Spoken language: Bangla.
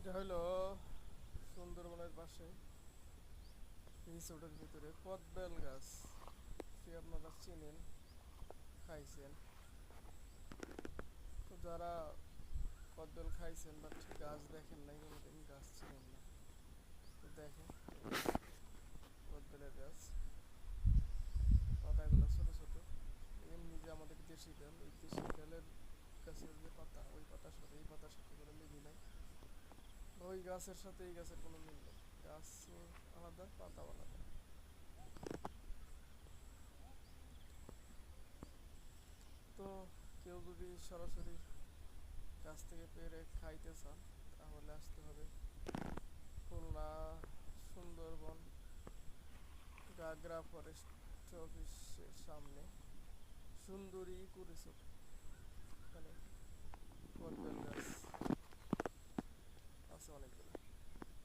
এটা হলো সুন্দরবনের পাশে রিসোর্টের ভিতরে কদবেল গাছ। সে আপনারা চেনেন, খাইছেন। তো যারা কদবেল খাইছেন বাট গাছ দেখেন নাই, কোনোদিন গাছ চিনেন না, তো দেখেন কদবেলের গাছ। পাতাগুলো ছোট ছোট, এমনি যে আমাদের দেশি ডাল, ওই দেশি ডালের গাছের যে পাতা, ওই পাতার সাথে এই পাতার সাথে কোনো মিলই নাই। ওই গাছের সাথে এই গাছের কোনো মিল নেই। গাছ আলাদা, পাতাও আলাদা। তো কেউ যদি সরাসরি গাছ থেকে পেরে খাইতে চান, তাহলে আসতে হবে খুলনা সুন্দরবন গাগরা ফরেস্ট অফিসের সামনে সুন্দরী কুরিসুট, এখানে কদবেল গাছ আছে অনেকগুলো।